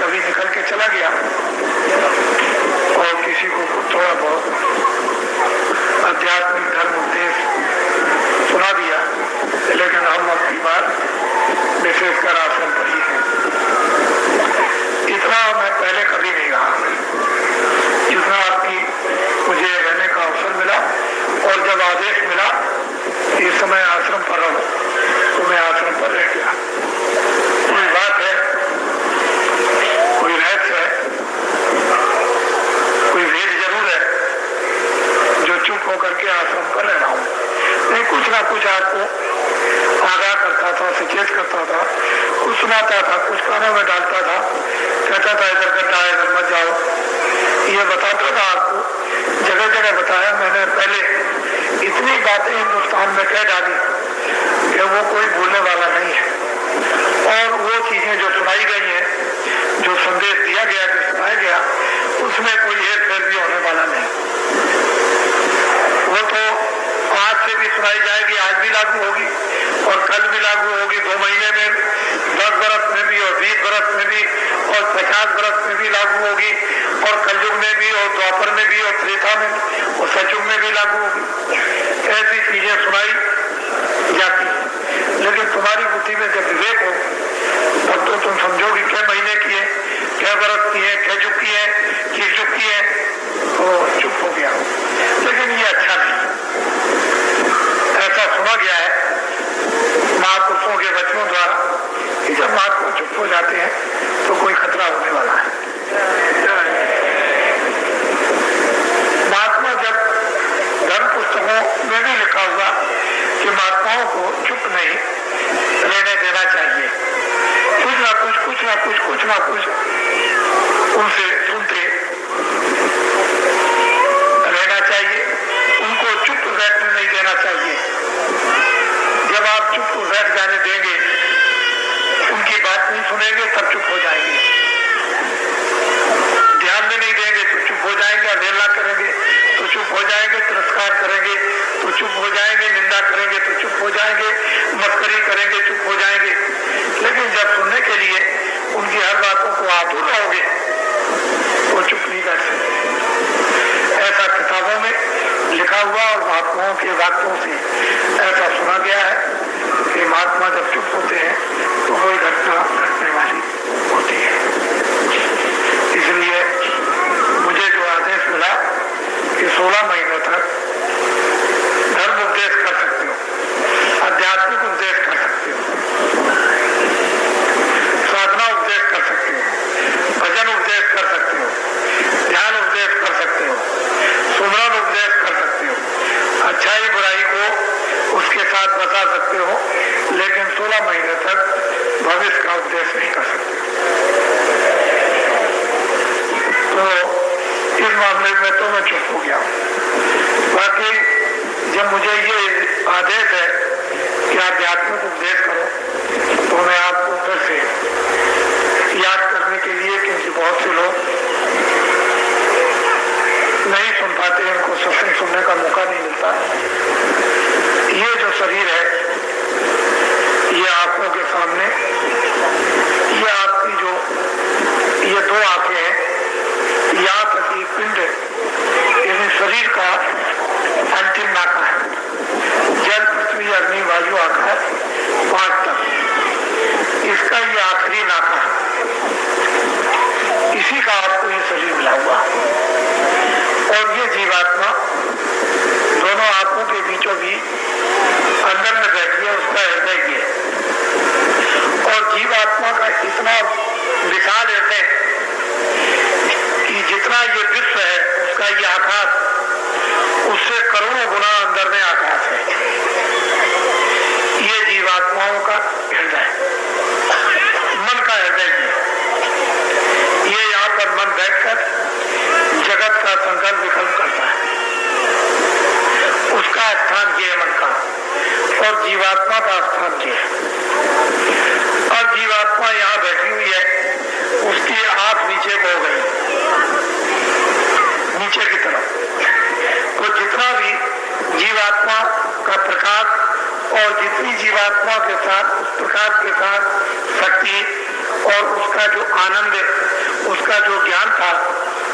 कभी निकल के चला गया और किसी को थोड़ा बहुत आध्यात्मिक धर्म उपदेश सुना दिया, लेकिन हम अपनी बात विशेषकर आश्रम पर ही है। इतना मैं पहले कभी नहीं रहा, जितना आपकी मुझे रहने का अवसर मिला और जब आदेश मिला इस समय आश्रम पर रहो, तो मैं आश्रम पर रह गया। कोई बात है, कोई रहस्य है, कोई वेद जरूर है जो चुप होकर के आश्रम पर रह रहा हूँ। नहीं, कुछ ना कुछ आपको आगाह करता था, सचेत करता था, कुछ सुनाता था, कुछ कानों में डालता था, कहता था इधर गड्ढा है, इधर मत जाओ, ये बताता था आपको। जगह जगह बताया मैंने। पहले इतनी बातें हिंदुस्तान में कह डाली कि वो कोई भूलने वाला नहीं है, और वो चीजें जो सुनाई गई हैं, जो संदेश दिया गया, जो सुनाया गया, उसमें कोई हेर फेर भी होने वाला नहीं। वो तो आज से भी सुनाई जाएगी, आज भी लागू होगी और कल भी लागू होगी, 2 महीने में, 10 बरस में भी और 20 बरस में भी और 50 बरस में भी लागू होगी, और कलयुग में भी और द्वापर में भी और त्रेता में भी और सतयुग में भी लागू होगी। ऐसी चीजें सुनाई जाती हैं, लेकिन तुम्हारी बुद्धि में जब विवेक हो तब तो तुम समझोगी क्या महीने की है, क्या बरस की है, क्या युग की है, किस युग की है, तो चुप हो गया। लेकिन ये अच्छा नहीं। ऐसा सुना गया है महापुरुषों के वचनों द्वारा कि जब महात्मा चुप हो जाते हैं तो कोई खतरा होने वाला है। महात्मा जब धर्म पुस्तकों में भी लिखा हुआ कि महात्माओं को चुप नहीं रहने देना चाहिए, कुछ ना कुछ उनसे सुनते रहना चाहिए, उनको चुप बैठने नहीं देना चाहिए। जब आप चुप बैठ जाने देंगे, उनकी बात नहीं सुनेंगे, तब चुप हो जाएंगे। ध्यान में नहीं देंगे तो चुप हो जाएंगे, अवहेलना करेंगे तो चुप हो जाएंगे, तिरस्कार करेंगे तो चुप हो जाएंगे, निंदा करेंगे तो चुप हो जाएंगे, मस्करी करेंगे चुप हो जाएंगे। लेकिन जब सुनने के लिए उनकी हर बातों को आतुर रहोगे तो चुप नहीं बैठ सकते। ऐसा किताबों में लिखा हुआ और महात्माओं के वाक्यों से ऐसा सुना गया है कि महात्मा जब चुप होते हैं तो कोई घटना घटने वाली होती है। इसलिए मुझे जो आदेश मिला कि 16 महीने तक धर्म उपदेश कर सकते हो, आध्यात्मिक उपदेश कर सकते हो, साधना उपदेश कर सकते हो, भजन उपदेश कर सकते हो, ध्यान उपदेश कर सकते हो, सुमरन उपदेश कर सकते हो, अच्छाई बुराई को उसके साथ बता सकते हो, लेकिन 16 महीने तक भविष्य का उपदेश नहीं कर सकते। तो इस मामले में तो मैं चुप हो गया हूँ। बाकी जब मुझे ये आदेश है कि आध्यात्मिक उपदेश करो, तो मैं आपको फिर से याद करने के लिए, क्योंकि बहुत से लोग नहीं सुन पाते, इनको सत्संग सुनने का मौका नहीं मिलता। ये जो शरीर है, ये आंखों के सामने, ये आपकी जो ये 2 आंखें हैं, यहाँ तक ये पिंड, यानी शरीर का अंतिम नाका है। जल, पृथ्वी, अग्नि, वायु, आकाश, 5 तक इसका ये आखिरी नाका है। इसी का आपको ये शरीर मिला हुआ, और ये जीवात्मा दोनों आंखों के बीचों बीच अंदर में बैठी है, उसका हृदय ये। और जीवात्मा का इतना विशाल हृदय कि जितना ये विश्व है, उसका ये आकाश, उससे करोड़ों गुना अंदर में आकाश है। ये जीवात्माओं का हृदय, मन का हृदय ये यहाँ पर मन बैठकर जगत का संकल्प विकल्प करता है, उसका स्थान ये है मन का, और जीवात्मा का स्थान ये है। और जीवात्मा यहाँ बैठी हुई है, उसकी आंख नीचे को हो गई, नीचे की तरफ। तो जितना भी जीवात्मा का प्रकाश और जितनी जीवात्मा के साथ, उस प्रकाश के साथ शक्ति और उसका जो आनंद, उसका जो ज्ञान था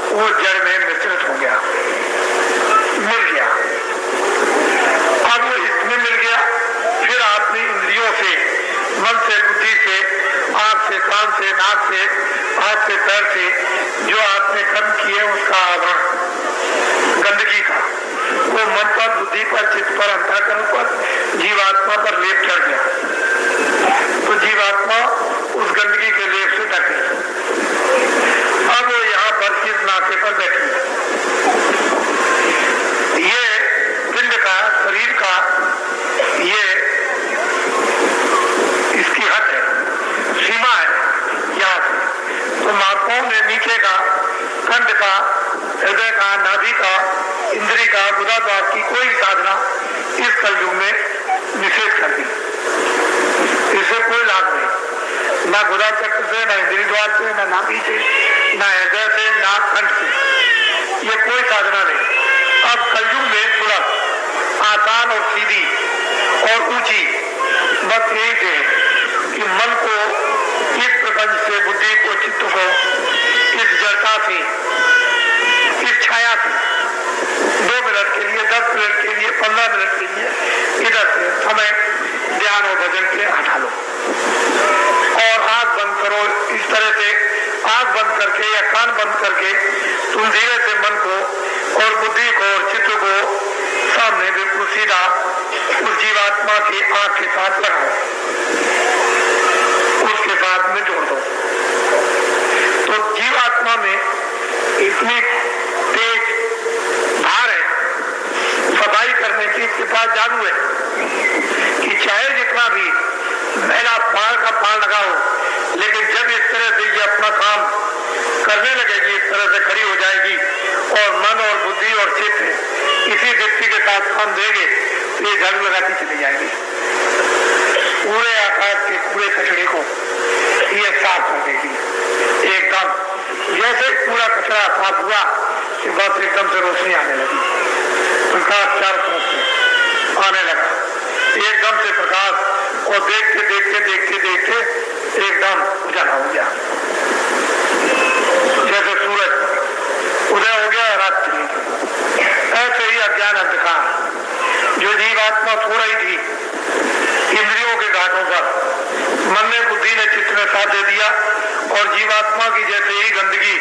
वो जड़ में मिश्रित हो गया, मिल गया। अब वो इसमें मिल गया, फिर आपने इंद्रियों से, मन से, बुद्धि से, आंख से, कान से, नाक से, हाथ से, पैर से जो आपने कर्म किए उसका आवरण गंदगी का वो मन पर, बुद्धि पर, चित्त पर, अंतःकरण पर, जीवात्मा पर लेप चढ़ गया। तो जीवात्मा उस गंदगी के लेप से ढक गई। अब वो यहाँ पर इस नाके पर बैठी है। ये पिंड का, शरीर का, ये इसकी हद है, सीमा है यहाँ से। तो महात्माओं ने नीचे का, कंठ का, हृदय का, नाभि का, इंद्री का, गुदाद्वार की कोई साधना इस कलयुग में निषेध कर दी। इससे कोई लाभ नहीं, ना गुदा चक्र से, ना इंद्री द्वार से, ना नाभि से, ना हृदय से, ना कंठ से, ये कोई साधना नहीं। अब कलयुग में सुलभ, आसान और सीधी और ऊंची बात यही थे कि मन को इस प्रपंच से, बुद्धि को, चित्त को इस जड़ता से, इस छाया से 2 मिनट के लिए, 10 मिनट के लिए, 15 मिनट के लिए इधर से समय ध्यान और भजन के हटा लो और आंख बंद करो। इस तरह से आंख बंद करके या कान बंद करके तुम धीरे से मन को और बुद्धि को और चित्त को सामने बिल्कुल सीधा उस जीवात्मा की आंख के साथ लगाओ, उसके साथ में जोड़ दो। तो जीवात्मा में इतनी तेज धार है, सफाई करने की इसके पास जादू है कि चाहे जितना भी मैला पार का पार लगाओ, लेकिन जब इस तरह से ये अपना काम करने लगेगी, इस तरह से खड़ी हो जाएगी और मन और बुद्धि और चित्त इसी दृष्टि के साथ काम देंगे तो ये झाड़ू लगाती चली जाएगी। पूरे आकाश के पूरे कचड़े को ये साफ कर देगी एकदम। जैसे पूरा कचरा साफ हुआ कि बस एकदम से रोशनी आने लगी, प्रकाश चारों तरफ से आने लगा, एकदम से प्रकाश, और देखते देखते देखते देखते एकदम उजाला हो गया। जैसे सूरज उदय हो गया, रात चली गई। ऐसे ही अज्ञान अंधकार जो जीवात्मा सो रही थी इंद्रियों के घाटों पर, मन ने, बुद्धि ने, चित्त ने साथ दे दिया और जीवात्मा की जैसे ही गंदगी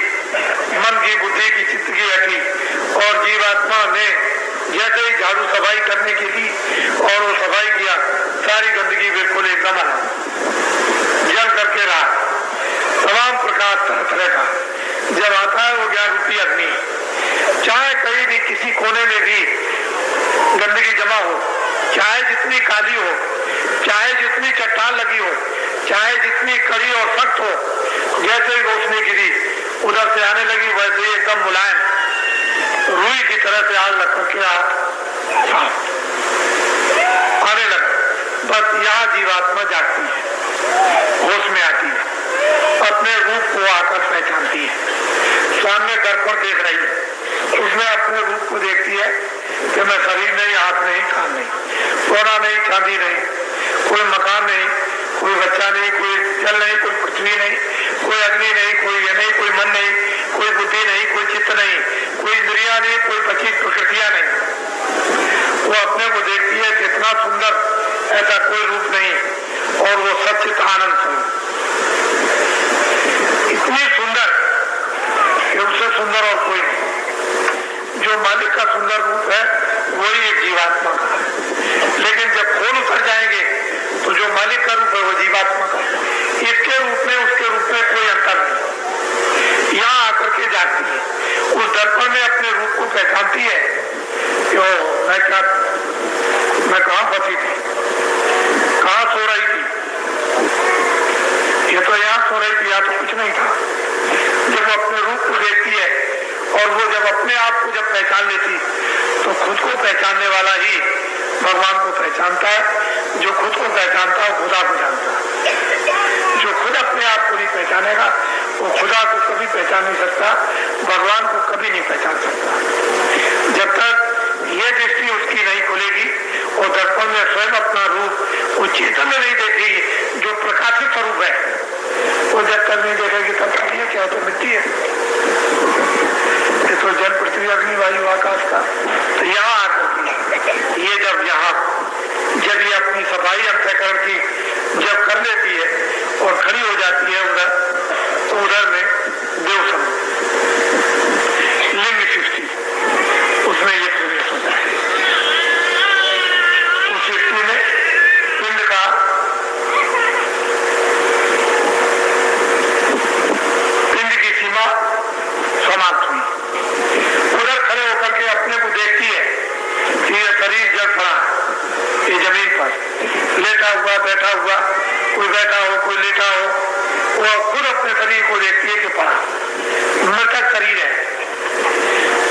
मन की, बुद्धि की, चित्त की हटी और जीवात्मा ने जैसे ही झाड़ू सफाई करने की थी और वो सफाई किया, सारी गंदगी बिल्कुल एकदम जल करके रहा। तमाम प्रकार तरह तरह का जब आता है वो ज्ञान रूपी अग्नि, चाहे कहीं भी किसी कोने में भी गंदगी जमा हो, चाहे जितनी काली हो, चाहे जितनी चट्टान लगी हो, चाहे जितनी कड़ी और सख्त हो, जैसे ही रोशनी गिरी उधर से आने लगी, वैसे ही एकदम मुलायम रुई की तरह से आग लग करके आने लगा। बस यहाँ जीवात्मा जागती है, होश में आती है, अपने रूप को आकर पहचानती है। सामने दर्पण देख रही है, उसमें अपने रूप को देखती है कि मैं शरीर नहीं, हाथ नहीं, कान नहीं, सोना नहीं, चांदी नहीं, कोई मकान नहीं, कोई बच्चा नहीं, कोई जल नहीं, कोई पृथ्वी नहीं, कोई अग्नि नहीं, कोई ये नहीं, कोई मन नहीं, कोई बुद्धि नहीं, कोई चित्त नहीं, कोई इंद्रिया नहीं, कोई 25 प्रकृतियां नहीं। वो अपने को देखती है कि इतना सुंदर ऐसा कोई रूप नहीं, और वो सच्चित आनंद स्वरूप इतनी सुंदर कि उससे सुंदर और कोई नहीं। जो मालिक का सुंदर रूप है वही एक जीवात्मा का है, लेकिन जब खोल उतर जाएंगे तो जो मालिक का रूप है वो जीवात्मा का है। इसके रूप में उसके रूप में कोई अंतर नहीं। यहाँ आकर के जाती है, उस दर्पण में अपने रूप को पहचानती है कि मैं कहाँ फंसी थी, कहाँ सो रही थी, ये तो यहाँ सो रही थी, यहाँ तो कुछ नहीं था। जब वो अपने रूप को देखती है और वो जब अपने आप को जब पहचान लेती तो खुद को पहचानने वाला ही भगवान को पहचानता है। जो खुद को पहचानता है खुदा को जानता है। जो खुद अपने आप को नहीं पहचानेगा वो खुदा को कभी पहचान नहीं सकता, भगवान को कभी नहीं पहचान सकता। जब तक ये दृष्टि उसकी नहीं खुलेगी और दर्पण में स्वयं अपना रूप वो चेतन में नहीं देखेगी, जो प्रकाशित स्वरूप है वो जब तक नहीं देखेगी तब तक ये क्या तो मिट्टी है, ये तो जल पृथ्वी अग्नि वायु आकाश का। तो यहाँ आकर ये जब ये अपनी सफाई अंतःकरण की जब कर लेती है और खड़ी हो जाती है उधर, तो उधर में देव समूह लिंग सृष्टि उसमें ये प्रवेश होता है। उस सृष्टि में पिंड का की सीमा समाप्त हुई। उधर खड़े होकर के अपने को देखती है कि ये शरीर जल पड़ा, ये जमीन पर लेटा हुआ बैठा हुआ, कोई बैठा हो कोई लेटा हो, वो खुद अपने शरीर को देखती है कि पड़ा मृतक शरीर है,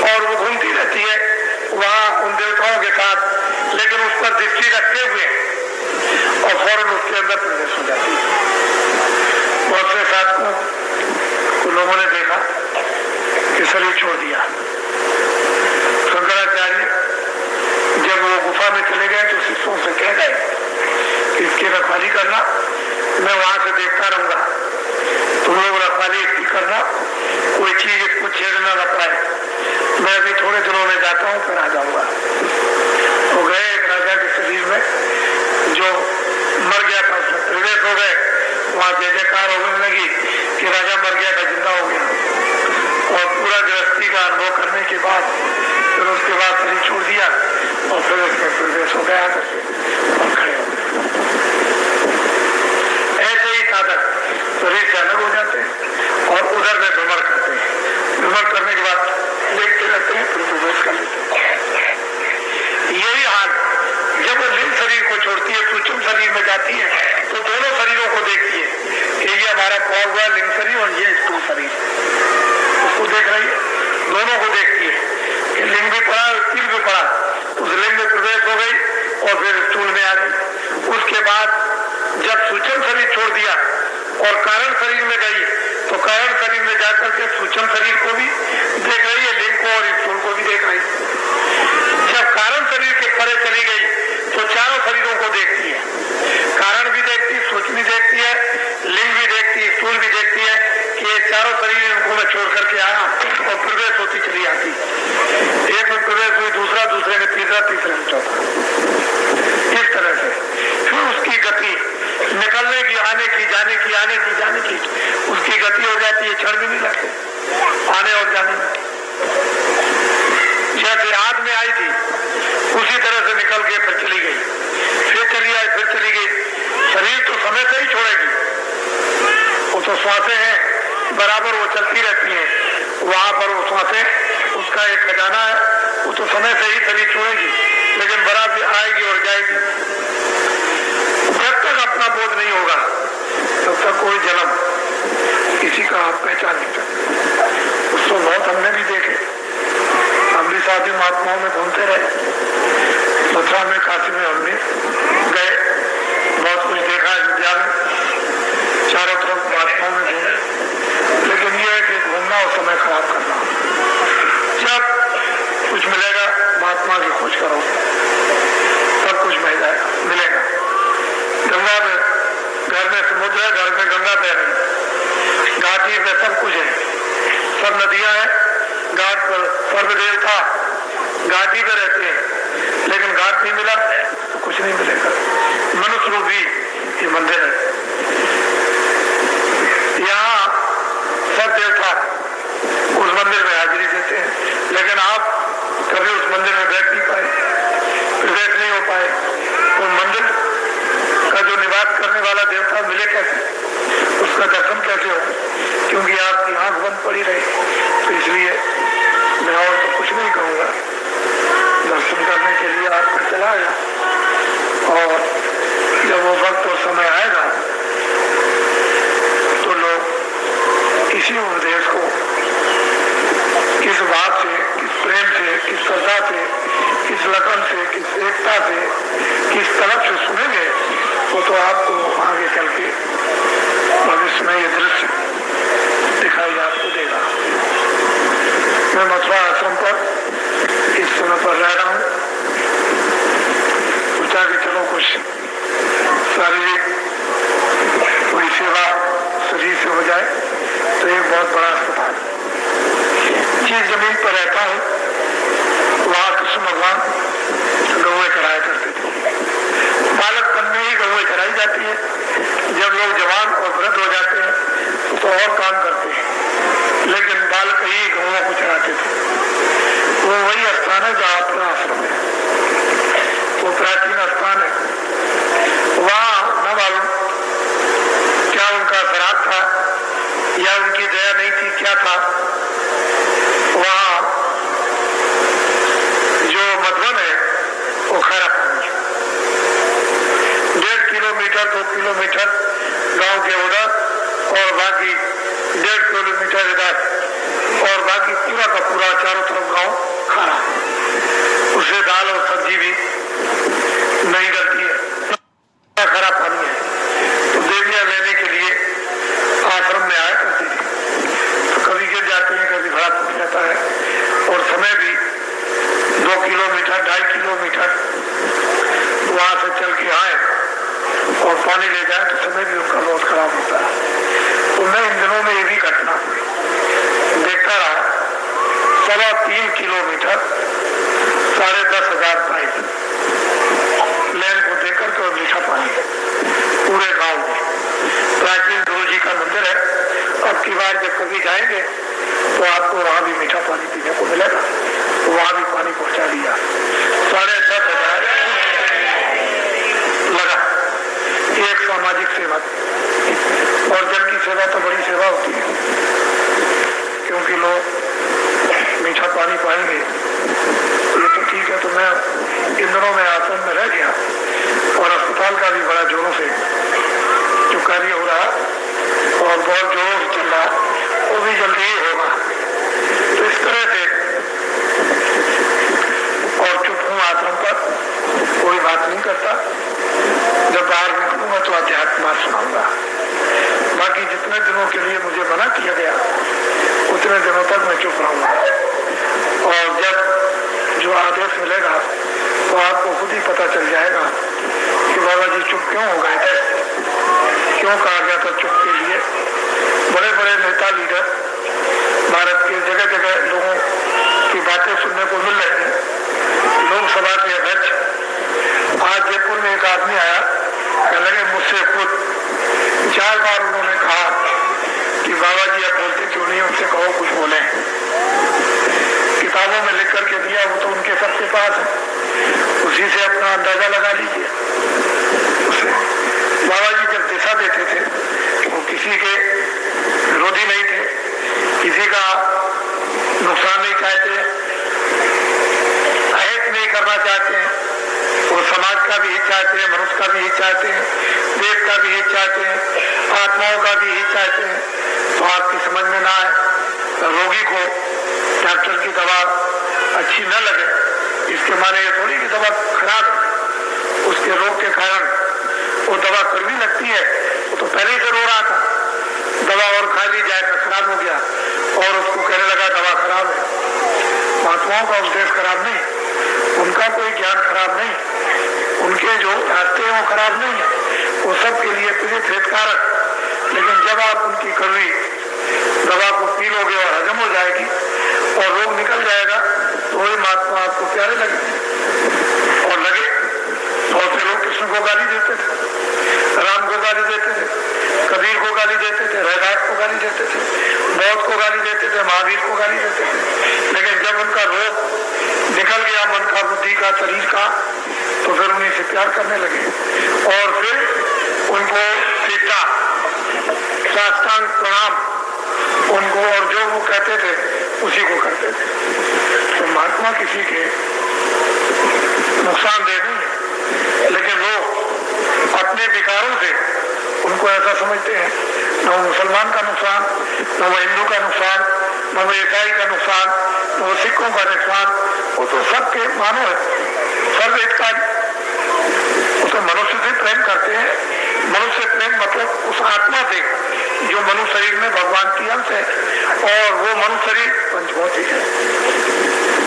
और वो घूमती रहती है वहां उन देवताओं के साथ, लेकिन उस पर दृष्टि रखते हुए और फौरन उसके अंदर प्रवेश हो जाती है। बहुत से साधकों को लोगों ने देखा कि शरीर छोड़ दिया। शंकराचार्य जब वो गुफा में चले गए तो शिष्यों से कह गए कि इसकी रखवाली करना, मैं वहां से देखता रहूंगा, तुम लोग रखवाली इसकी करना, कोई चीज इसको छेड़ना न पाए, मैं अभी थोड़े दिनों में जाता हूँ फिर आ जाऊंगा। वो गए एक राजा के शरीर में जो मर गया था, उसमें प्रवेश हो गए, वहां जय जयकार होने लगी कि राजा मर गया था जिंदा हो गया, और पूरा गृहस्थी का अनुभव करने के बाद फिर उसके बाद शरीर छोड़ दिया और फिर उसमें प्रवेश हो गया और खड़े हो गए। ऐसे ही साधक शरीर से अलग हो जाते हैं और उधर में भ्रमण करते हैं, भ्रमण करने के बाद देखते रहते हैं फिर प्रवेश कर लेते हैं। यही हाल जब वो लिंग शरीर को छोड़ती है, सूक्ष्म शरीर में जाती है, तो दोनों शरीरों को देखती है कि ये हमारा पड़ा हुआ लिंग शरीर और ये स्थूल शरीर, उसको देख रही है, दोनों को देखती है कि लिंग भी पड़ा स्थिर भी पड़ा, उस लिंग में प्रवेश हो गई और फिर स्थूल में आ गई। उसके बाद जब सूक्ष्म शरीर छोड़ दिया और कारण शरीर में गई, तो कारण शरीर में जाकर के सूक्ष्म शरीर को भी देख रही है, लिंग को और स्थूल को भी देख रही है। जब कारण शरीर के परे चली गई तो चारों शरीरों को देखती है, कारण भी देखती, सूक्ष्म भी देखती है, लिंग भी देखती, स्थूल भी देखती है कि ये चारों शरीर इनको मैं छोड़ करके आया, और प्रवेश होती चली आती, एक में प्रवेश हुई, दूसरा, दूसरे में तीसरा, तीसरे में चौथा। इस तरह से फिर उसकी गति निकलने की, आने की, जाने की, आने की, जाने की, उसकी गति हो जाती है, क्षण भी नहीं लगते आने और जाने में। जैसे आग में आई थी उसी तरह से निकल के फिर चली गई, फिर चली आई, फिर चली गई। शरीर तो समय से ही छोड़ेगी, वो तो श्वासें हैं बराबर, वो चलती रहती हैं, वहां पर वो श्वासें उसका एक खजाना है, वो तो समय से ही शरीर छोड़ेगी, लेकिन बराबर आएगी और जाएगी। जब तक अपना बोध नहीं होगा तब तक कोई जन्म किसी का आप पहचान नहीं सकते। उसको बहुत हमने भी देखे, हम भी साथी महात्माओं में घूमते रहे, मथुरा में, काशी में हमने गए, बहुत कुछ देखा अयोध्या में, चारों तरफ महात्माओं में घूमे, लेकिन ये है कि घूमना और समय खराब करना। जब कुछ मिलेगा महात्मा की खोज करो, सब कुछ मिलेगा। गंगा में, घर में समुद्र है, घर में गंगा बह रही, घाटी में सब कुछ है, सब नदियां हैं, घाट पर सर्व देवता घाटी पे रहते हैं, लेकिन घाट नहीं मिला तो कुछ नहीं मिलेगा। मनुष्य रूप भी ये मंदिर है, यहाँ सब देवता उस मंदिर में हाजिरी देते हैं, लेकिन आप कभी उस मंदिर में बैठ नहीं पाए, प्रवेश नहीं हो पाए, तो मंदिर का जो निवास करने वाला देवता मिले कैसे, उसका दर्शन कैसे हो, क्योंकि आपकी आंख बंद पड़ी रही। तो इसलिए मैं और तो कुछ नहीं कहूँगा, दर्शन करने के लिए आपको चला गया, और जब वो वक्त और समय आएगा तो लोग इसी उपदेश को किस बात से, किस प्रेम से, किस श्रद्धा से, किस लगन से, किस एकता से, किस तरफ से सुनेंगे, वो तो आपको आगे चल के भविष्य में ये दृश्य दिखाई आपको देगा। मैं मथुरा आश्रम पर इस समय पर रह रहा हूँ, कुछ हूँ, वहाँ कृष्ण भगवान गौएं चढ़ाया करते थे। बालकपन में ही गौएं चढ़ाई जाती है, जब लोग जवान और वृद्ध हो जाते हैं तो और काम करते हैं, लेकिन बालक ही गौओं को चढ़ाते थे। वो वही स्थान है जहाँ अपना आश्रम है, वो प्राचीन स्थान है। वहाँ न मालूम क्या उनका श्राद्ध था या उनकी दया नहीं थी, क्या था। वहाँ जो मधुबन है वो खारा पानी है। 1.5 किलोमीटर 2 किलोमीटर गांव के उधर और बाकी 1.5 किलोमीटर इधर और बाकी पूरा का पूरा चारों तरफ गांव खारा। उससे दाल और सब्जी भी नहीं डलती है, खारा पानी है। तो देवियां लेने के लिए आश्रम में आया करती थी, तो कभी गिर जाते हैं, कभी घड़ा टूट जाता है, और समय भी 2 किलोमीटर 2.5 किलोमीटर वहां से चल के आए और पानी ले जाए तो समय भी उनका बहुत खराब होता है। तो मैं इन दिनों में ये भी घटना देखता रहा। 3.25 किलोमीटर 10,500 पाइप लेन को देकर के और मीठा पानी पूरे गांव में। प्राचीन गुरु जी का मंदिर है, अब की बार जब कभी जाएंगे तो आपको वहां भी मीठा पानी पीने को मिलेगा। तो वहां भी पानी पहुंचा दिया। 10,500 लगा एक सामाजिक सेवा। और जल की सेवा तो बड़ी सेवा होती है, क्योंकि लोग मीठा पानी पाएंगे। ये तो ठीक है। तो मैं इन दिनों में आश्रम में रह गया और अस्पताल का भी बड़ा जोरों से जो कार्य हो रहा और बहुत जोरों से चल रहा, वो भी जल्दी ही होगा। तो इस तरह से और चुप हूँ आश्रम पर, कोई बात नहीं करता। जब बाहर निकलूंगा तो अध्यात्म सुनाऊंगा। बाकी जितने दिनों के लिए मुझे मना किया गया उतने दिनों तक मैं चुप रहूंगा। और जब जो आदेश मिलेगा तो आपको खुद ही पता चल जाएगा कि बाबा जी चुप क्यों हो गए थे, क्यों कहा गया था चुप के लिए। बड़े बड़े नेता लीडर भारत के जगह जगह लोगों की बातें सुनने को मिल रही है। लोकसभा के अध्यक्ष आज जयपुर में एक आदमी आया, कहने लगे मुझसे खुद 4 बार उन्होंने कहा कि बाबा जी आप बोलते क्यों नहीं, उनसे कहो कुछ बोले। किताबों में लिख करके दिया, वो तो उनके सबके पास है, उसी से अपना अंदाजा लगा लीजिए। बाबा जी जब दिशा देते थे वो किसी के विरोधी नहीं थे, किसी का नुकसान नहीं चाहते, अहित नहीं करना चाहते हैं। वो समाज का भी हित चाहते हैं, मनुष्य का भी हित चाहते हैं, देश का भी हित चाहते हैं, आत्माओं का भी हित चाहते हैं। तो आपकी समझ में ना आए, रोगी को डॉक्टर की दवा अच्छी न लगे इसके माने ये थोड़ी कि दवा खराब है। उसके रोग के कारण वो दवा कड़वी लगती है, वो तो पहले ही से रो रहा था, दवा और खा ली जाए तो खराब हो गया और उसको कहने लगा दवा खराब है। महात्माओं का उद्देश्य खराब नहीं, उनका कोई ज्ञान खराब नहीं, उनके जो रास्ते हैं वो खराब नहीं है, वो सबके लिए पीड़ित हितकारक। लेकिन जब आप उनकी कड़वी दवा को पी लोगे और हजम हो जाएगी और रोग निकल जाएगा तो वही महात्मा आपको प्यारे लगे। और लगे बहुत से लोग कृष्ण को गाली देते थे, राम को गाली देते थे, कबीर को गाली देते थे, रैदास को गाली देते थे, बौद्ध को गाली देते थे, महावीर को गाली देते थे। लेकिन जब उनका रोग निकल गया मन का, बुद्धि का, शरीर का, तो फिर उन्हीं से प्यार करने लगे और फिर उनको सीधा साष्टांग प्रणाम उनको और जो वो कहते थे उसी को करते थे। तो महात्मा किसी के नुकसान दे नहीं है, लेकिन लोग अपने विकारों से उनको ऐसा समझते हैं न वो मुसलमान का नुकसान, न वो हिंदू का नुकसान, न वो ईसाई का नुकसान, न वो सिखों का नुकसान, वो तो सबके मानो है, सर्व हितकारी। वो तो मनुष्य से प्रेम करते हैं। मनुष्य प्रेम मतलब उस आत्मा से जो मनुष्य शरीर में भगवान की अंश है, और वो मनुष्य शरीर पंचभौतिक है,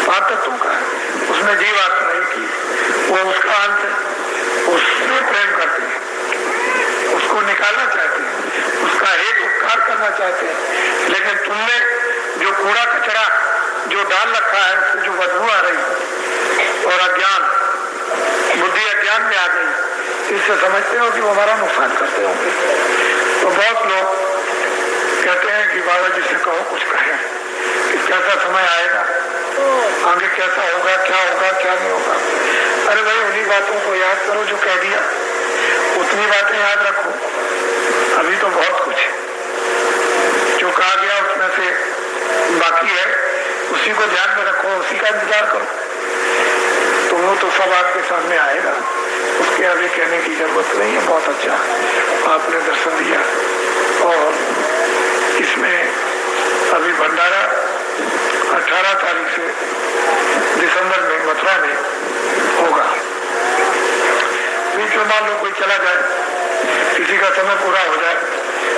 5 तत्वों का है, उसमें जीव आत्मा की वो उसका अंश है, उससे प्रेम करते हैं, उसको निकालना चाहते हैं, उसका हेतु उपकार करना चाहते हैं। लेकिन तुमने जो कूड़ा कचरा जो डाल रखा है उससे जो बदबू आ रही और अज्ञान, बुद्धि अज्ञान में आ गई, इससे समझते हो कि वो हमारा नुकसान करते होंगे। तो बहुत लोग कहते हैं कि बाबा जी से कहो कुछ कहें कि कैसा समय आएगा, आगे कैसा होगा, क्या होगा, क्या नहीं होगा। अरे भाई उन्हीं बातों को याद करो जो कह दिया, उतनी बातें याद रखो। अभी तो बहुत कुछ है जो कहा गया, उसमें से बाकी है, उसी को ध्यान में रखो, उसी का इंतजार करो। तो वो तो सब आपके सामने आएगा, उसके आगे कहने की जरूरत नहीं है। बहुत अच्छा आपने दर्शन दिया। और इसमें अभी भंडारा 18 तारीख से दिसंबर में मथुरा में होगा। बीच में मान लो कोई चला जाए, किसी का समय पूरा हो जाए,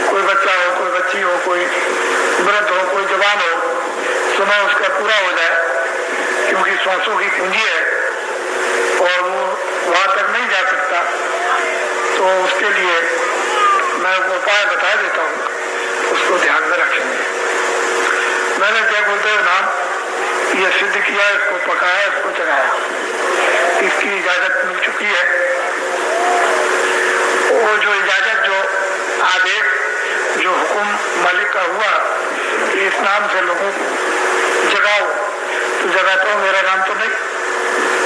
कोई बच्चा हो, कोई बच्ची हो, कोई वृद्ध हो, कोई जवान हो, समय उसका पूरा हो जाए, क्योंकि श्वासों की पूंजी है और वो वहां तक नहीं जा सकता, तो उसके लिए मैं वो उपाय बता देता हूँ, उसको ध्यान में रखेंगे। मैंने जय गुरुदेव नाम ये सिद्ध किया, इसको पकाया, इसको चढ़ाया, इसकी इजाजत मिल चुकी है। वो जो इजाजत, जो आदेश, जो हुक्म मालिक का हुआ कि इस नाम से लोगों को जगाओ, तो जगाता हूँ, मेरा नाम तो नहीं,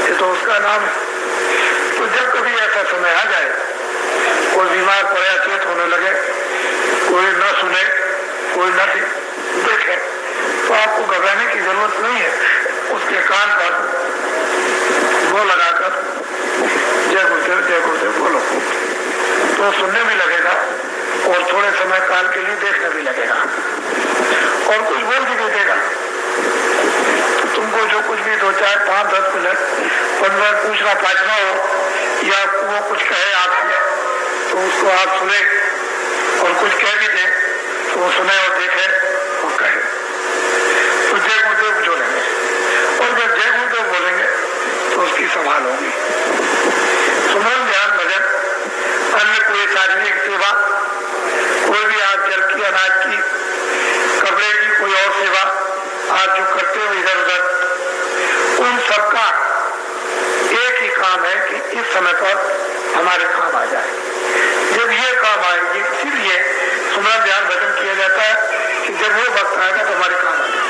ये तो उसका नाम है। तो जब कभी ऐसा समय आ जाए, कोई बीमार पड़े, अचेत होने लगे, कोई न सुने, कोई न देखे, तो आपको घबराने की जरूरत नहीं है। उसके कान पर वो लगाकर जय गुरुदेव बोलो, तो सुनने भी लगेगा और थोड़े समय काल के लिए देखने भी लगेगा और कुछ बोल भी देगा। तो तुमको जो कुछ भी 2, 4, 5, 10 मिनट 15 पूछना पाछना हो, या वो कुछ कहे आपको, तो उसको आप सुने, और कुछ कह भी दे तो वो सुने और देखे और कहे। तो जय गुरुदेव जोड़ेंगे, और जब जय गुरुदेव बोलेंगे तो उसकी संभाल होगी। सुमरन, ध्यान, भजन, अन्य कोई शारीरिक सेवा, कोई भी आप जल की, अनाज की, कपड़े की, कोई और सेवा आप जो करते हो इधर उधर, उन सबका एक ही काम है कि इस समय पर हमारे काम आ जाए। जब ये काम आएगी, इसीलिए सुमरन, ध्यान, भजन किया जाता है कि जब वो वक्त आएगा तो हमारे काम आ जाए,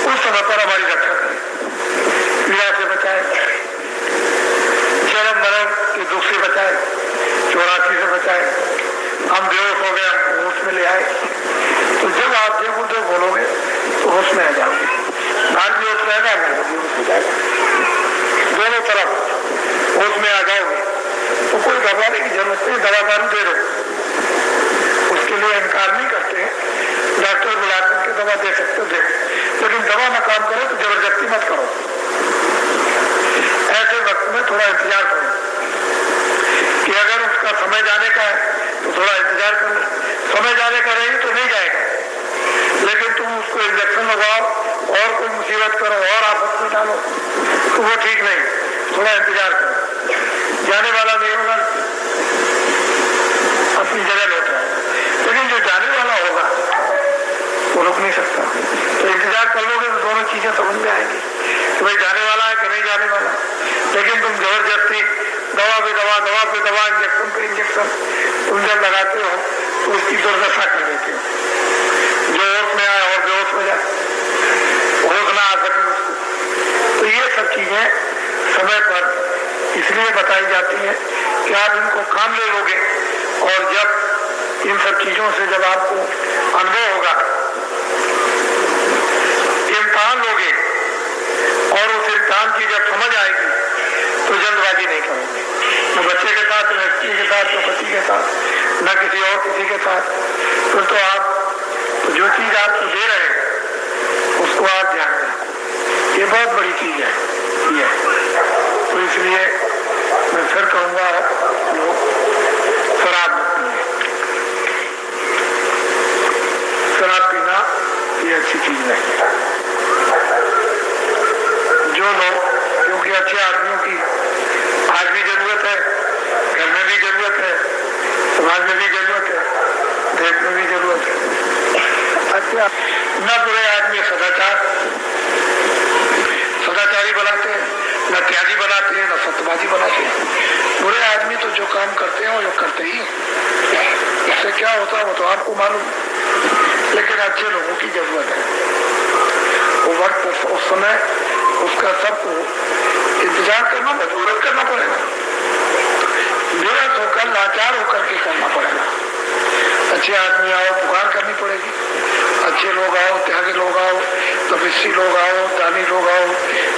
उस समय पर हमारी रक्षा करें, पीड़ा से बचाए, जन्म मरण के दुख से बचाए, चौरासी से बचाए, हम बेहोश हो गए, हम होश में ले आए। तो जब आप जय गुरुदेव बोलोगे तो होश में आ जाओगे, बाहर भी होश रहेगा, भी होश हो जाएगा, दोनों तरफ होश में आ जाओगे। तो कोई घबराने की जरूरत नहीं, दवा दारू दे दो, उसके लिए इनकार नहीं करते, डॉक्टर बुला करके दवा दे सकते हो, दे, लेकिन दवा में काम करो तो जबरदस्ती मत करो। ऐसे वक्त में थोड़ा इंतजार करो कि अगर उसका समय जाने का है तो थोड़ा इंतजार करो, समय जाने का नहीं तो नहीं जाएगा, लेकिन तुम उसको इंजेक्शन लगाओ और कोई मुसीबत करो और आफत में डालो तो वो ठीक नहीं। थोड़ा इंतजार करो, जाने वाला नहीं होगा, अपनी जगह लौट रहा है, लेकिन जो जाने वाला होगा वो रुक नहीं सकता। तो इंतजार कर लोगे तो दोनों चीजें समझ में आएंगी कि भाई जाने वाला है कि नहीं जाने वाला। लेकिन तुम जबरदस्ती दवा पे दवा, दवा पे दवा, इंजेक्शन पे इंजेक्शन तुम जब लगाते हो तो उसकी दुर्दशा कर देते हो, जो होश में आए और बेहोश हो जाए, होश ना आ सके उसको। तो ये सब चीजें समय पर इसलिए बताई जाती है कि आप इनको काम ले लोगे, और जब इन सब चीजों से जब आपको अनुभव होगा, इम्तिहान लोगे और उस इम्तिहान की जब समझ आएगी तो जल्दबाजी नहीं करोगे, न बच्चे के साथ, न स्त्री के साथ, न पति के साथ, न किसी और किसी के साथ। फिर तो आप जो चीज आपको दे रहे हैं उसको आप ध्यान में रखो, ये बहुत बड़ी चीज है ये। तो इसलिए मैं फिर कहूँगा लोग शराब मत पिए, शराब पीना ये अच्छी चीज नहीं है। जो लोग, क्योंकि अच्छे आदमियों की आज भी जरूरत है, घर में भी जरूरत है, समाज में भी जरूरत है, देश में भी जरूरत है। अच्छे न बुरे आदमी सदाचारी बनाते हैं, न त्यागी बनाते हैं, न सत्यवादी बनाते हैं। बुरे आदमी तो जो काम करते हैं वो जो करते ही, इससे क्या होता है वो तो आपको मालूम। लेकिन अच्छे लोगों की जरूरत है। वो वक्त उस समय उसका सबको इंतजार करना, मजबूरन करना पड़ेगा, बेहद होकर लाचार होकर के करना पड़ेगा। अच्छे आदमी आओ, पुकार करनी पड़ेगी। अच्छे लोग आओ, त्यागी लोग आओ, तपस्वी लोग आओ, दानी लोग आओ,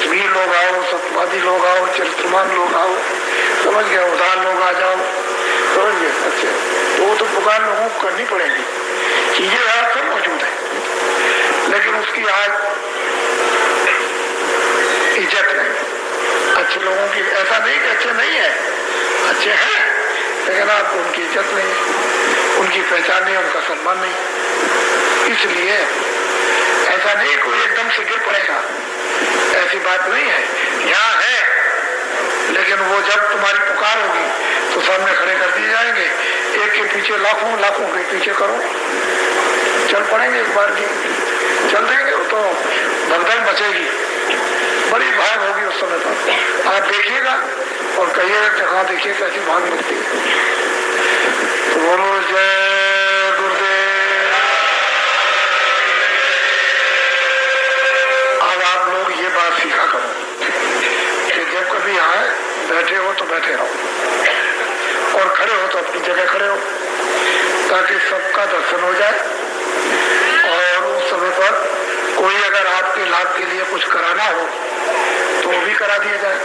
वीर लोग आओ, सत्यवादी लोग आओ, चरित्रवान लोग आओ, समझ गए, उदार लोग आ जाओ, समझ गए। अच्छे तो वो तो पुकार लोगों को करनी पड़ेगी। चीजें यहाँ सब मौजूद है, लेकिन उसकी आज इज्जत नहीं। अच्छे लोगों की ऐसा नहीं कि अच्छे नहीं है, अच्छे हैं, लेकिन आपको उनकी इज्जत नहीं, उनकी पहचान नहीं, उनका सम्मान नहीं। इसलिए ऐसा नहीं कोई एकदम से गिर पड़ेगा, ऐसी बात नहीं है। यहाँ है, लेकिन वो जब तुम्हारी पुकार होगी तो सामने खड़े कर दिए जाएंगे। एक के पीछे लाखों, लाखों के पीछे करो, चल पड़ेंगे एक बार की, चल देंगे तो भगदड़ मचेगी, बड़ी भाग होगी उस समय पर। आप देखिएगा और कहिएगा कि हाँ देखिए कैसी भाग मिलती है। तो बोलो जय गुरुदेव। अब आप लोग ये बात सीखा करो कि जब कभी आए बैठे हो तो बैठे रहो और खड़े हो तो अपनी जगह खड़े हो, ताकि सबका दर्शन हो जाए। और उस समय पर कोई अगर आपके लाभ के लिए कुछ कराना हो तो वो भी करा दिया जाए।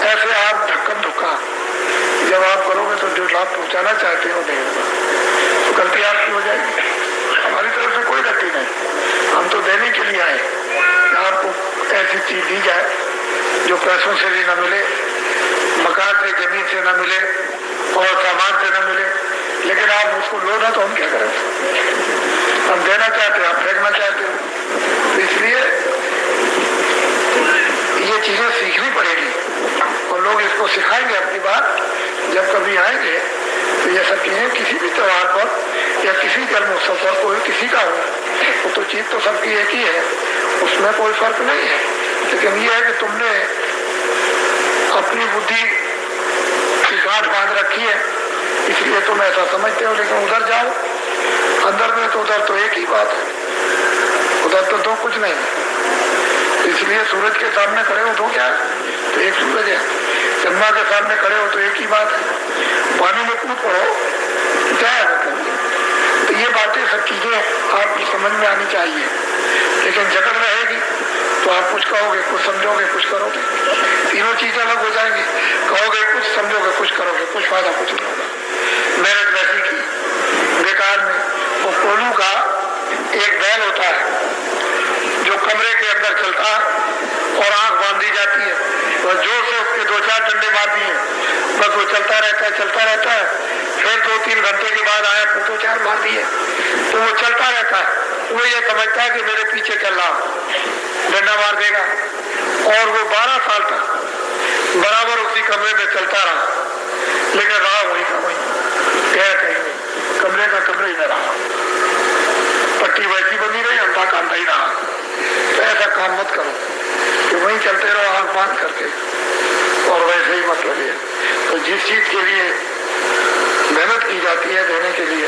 ऐसे आप धक्कम धुक्का जब आप करोगे तो जो लाभ पहुंचाना चाहते हो नहीं होगा, तो गलती आपकी हो जाएगी। हमारी तरफ से कोई गलती नहीं, हम तो देने के लिए आए। आपको ऐसी चीज दी जाए जो पैसों से भी ना मिले, मकान से, जमीन से ना मिले और सामान से ना मिले, लेकिन आप उसको लो ना तो हम क्या करें? हम देना चाहते हैं, आप फेंकना चाहते हो। इसलिए ये चीजें सीखनी पड़ेगी और लोग इसको सिखाएंगे अपनी बात जब कभी आएंगे। तो ये सब चीजें किसी भी त्योहार पर या किसी जन्म उत्सव पर कोई किसी का हो, तो चीज तो सबकी एक ही है, उसमें कोई फर्क नहीं है। लेकिन ये है कि तुमने अपनी बुद्धि की गांठ बांध रखी है, इसलिए तुम ऐसा समझते हो। लेकिन उधर जाओ अंदर में तो उधर तो एक ही बात है, उधर तो दो कुछ नहीं है। इसलिए सूरज के सामने खड़े हो तो क्या है? तो एक सूरज है। चंद्रमा के सामने खड़े हो तो एक ही बात है। पानी में कूद पड़ो क्या है मतलब? तो ये बातें सब चीजें आपकी समझ में आनी चाहिए। लेकिन जकड़ रहेगी तो आप कुछ कहोगे, कुछ समझोगे, कुछ करोगे, तीनों चीजें अलग हो जाएंगी। कहोगे कुछ, समझोगे कुछ, करोगे कुछ, फायदा कुछ नहीं होगा। मेहनत वैसी की बेकार में। वो कोलू का एक बैल होता है जो कमरे के अंदर चलता है और आंख बांधी जाती है, और जोर से उसके 2-4 डंडे मार दिए, बस वो चलता रहता है, चलता रहता है। फिर 2-3 घंटे के बाद आया तो 2-4 मार दिए, तो वो चलता रहता है। वो ये समझता है कि मेरे पीछे चल रहा, डंडा मार देगा। और वो 12 साल तक बराबर उसी कमरे में चलता रहा, लेकिन रहा वही का वही, गया कहीं नहीं, कमरे का कमरे ही न रहा। पट्टी वैसी बनी रही, अंधा कांधा ही रहा। तो ऐसा काम मत करो कि वहीं चलते रहो आंख बांध करके और वैसे ही मत लगे। तो जिस चीज के लिए मेहनत की जाती है देने के लिए,